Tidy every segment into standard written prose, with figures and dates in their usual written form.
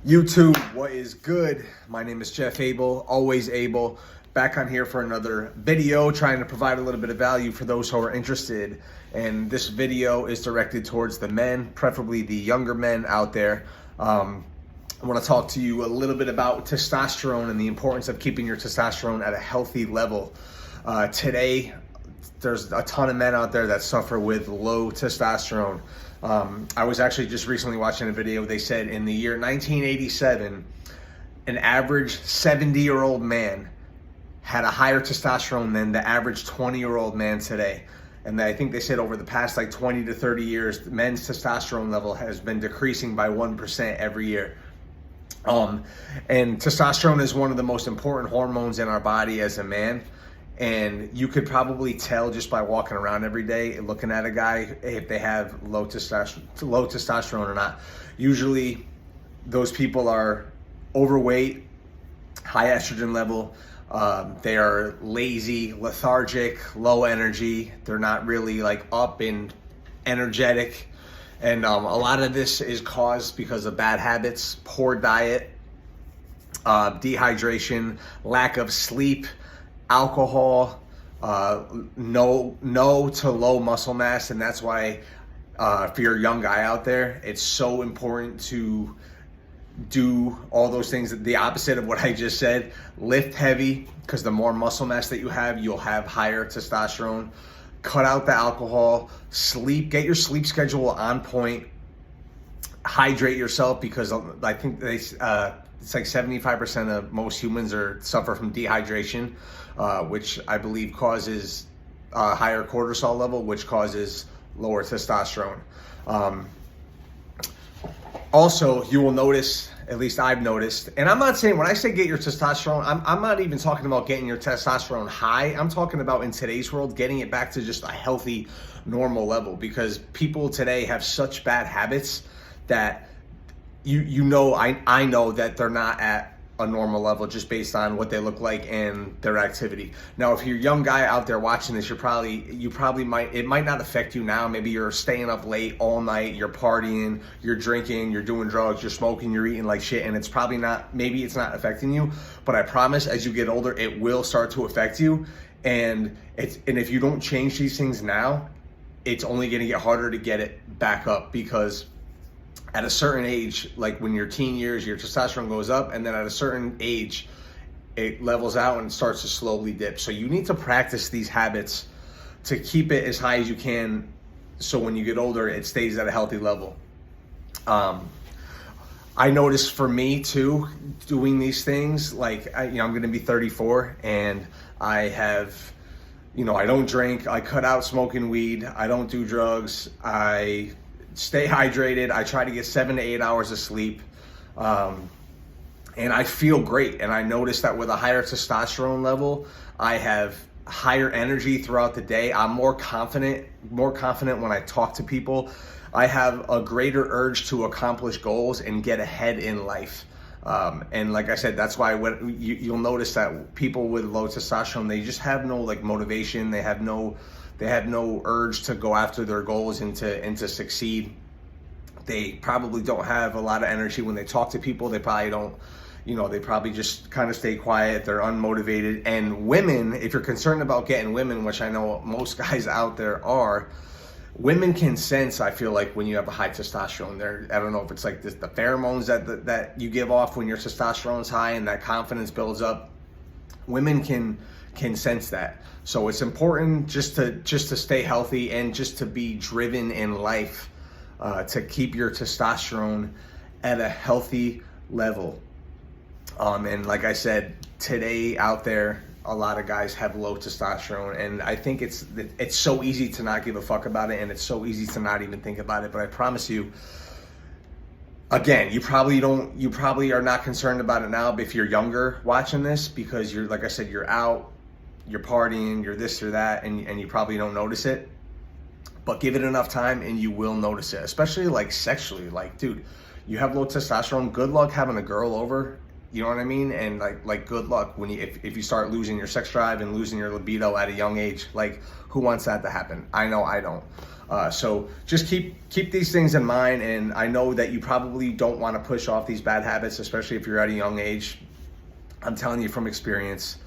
YouTube, what is good? My name is Jeff Abel, always Abel, back on here for another video, trying to provide a little bit of value for those who are interested. And this video is directed towards the men, preferably the younger men out there. I want to talk to you a little bit about testosterone and the importance of keeping your testosterone at a healthy level. Today, there's a ton of men out there that suffer with low testosterone. I was actually just recently watching a video. They said in the year 1987, an average 70-year-old man had a higher testosterone than the average 20-year-old man today. And I think they said over the past like 20 to 30 years, men's testosterone level has been decreasing by 1% every year. And testosterone is one of the most important hormones in our body as a man. And you could probably tell just by walking around every day, looking at a guy, if they have low testosterone or not. Usually those people are overweight, high estrogen level. They are lazy, lethargic, low energy. They're not really like up and energetic. And a lot of this is caused because of bad habits, poor diet, dehydration, lack of sleep, alcohol, no to low muscle mass. And that's why if you're a young guy out there, it's so important to do all those things, the opposite of what I just said. Lift heavy, because the more muscle mass that you have, you'll have higher testosterone. Cut out the alcohol, sleep, get your sleep schedule on point, hydrate yourself, because I think it's like 75% of most humans suffer from dehydration, which I believe causes higher cortisol level, which causes lower testosterone. Also, you will notice, at least I've noticed, and I'm not saying, when I say get your testosterone, I'm not even talking about getting your testosterone high. I'm talking about, in today's world, getting it back to just a healthy, normal level, because people today have such bad habits that I know that they're not at a normal level just based on what they look like and their activity. Now, if you're a young guy out there watching this, it might not affect you now. Maybe you're staying up late all night, you're partying, you're drinking, you're doing drugs, you're smoking, you're eating like shit, and maybe it's not affecting you. But I promise, as you get older, it will start to affect you. And if you don't change these things now, it's only going to get harder to get it back up, because at a certain age, like when you're teen years, your testosterone goes up, and then at a certain age, it levels out and starts to slowly dip. So you need to practice these habits to keep it as high as you can, so when you get older, it stays at a healthy level. I noticed for me too, doing these things, like I'm going to be 34, and I have, I don't drink, I cut out smoking weed, I don't do drugs, I stay hydrated, I try to get 7 to 8 hours of sleep, and I feel great. And I noticed that with a higher testosterone level, I have higher energy throughout the day. I'm more confident when I talk to people. I have a greater urge to accomplish goals and get ahead in life. And like I said, that's why you'll notice that people with low testosterone, they just have no motivation. They have no urge to go after their goals and to succeed. They probably don't have a lot of energy when they talk to people. They probably don't, they probably just kind of stay quiet. They're unmotivated. And women, if you're concerned about getting women, which I know most guys out there are, women can sense, I feel like, when you have a high testosterone. I don't know if it's like the pheromones that you give off when your testosterone's high and that confidence builds up. Women can sense that. So it's important just to stay healthy and just to be driven in life, to keep your testosterone at a healthy level. And like I said, today out there, a lot of guys have low testosterone, and I think it's so easy to not give a fuck about it, and it's so easy to not even think about it. But I promise you, again, you probably are not concerned about it now, but if you're younger watching this, because you're, like I said, you're out, you're partying, you're this or that, and you probably don't notice it. But give it enough time and you will notice it, especially like sexually. Like, dude, you have low testosterone, good luck having a girl over. You know what I mean? And like good luck when if you start losing your sex drive and losing your libido at a young age. Like, who wants that to happen? I know I don't. So just keep these things in mind. And I know that you probably don't want to push off these bad habits, especially if you're at a young age. I'm telling you from experience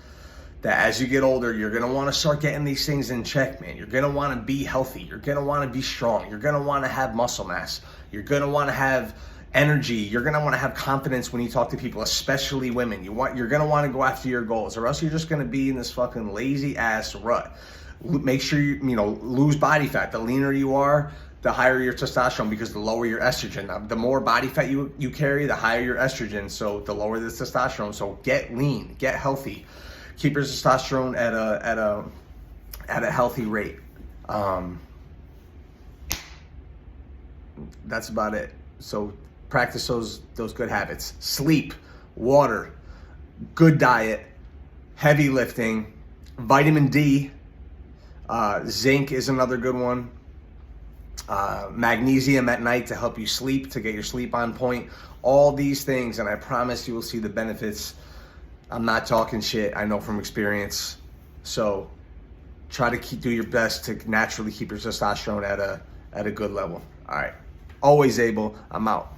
that as you get older, you're going to want to start getting these things in check, man. You're going to want to be healthy. You're going to want to be strong. You're going to want to have muscle mass. You're going to want to have energy. You're going to want to have confidence when you talk to people, especially women. You're going to want to go after your goals, or else you're just going to be in this fucking lazy ass rut. Make sure you lose body fat. The leaner you are, the higher your testosterone, because the lower your estrogen. The more body fat you carry, the higher your estrogen, so the lower the testosterone. So get lean, get healthy, keep your testosterone at a healthy rate. That's about it. So practice those good habits. Sleep, water, good diet, heavy lifting, vitamin D, zinc is another good one. Magnesium at night to help you sleep, to get your sleep on point. All these things, and I promise you will see the benefits. I'm not talking shit. I know from experience. So try to do your best to naturally keep your testosterone at a good level. All right. Always able. I'm out.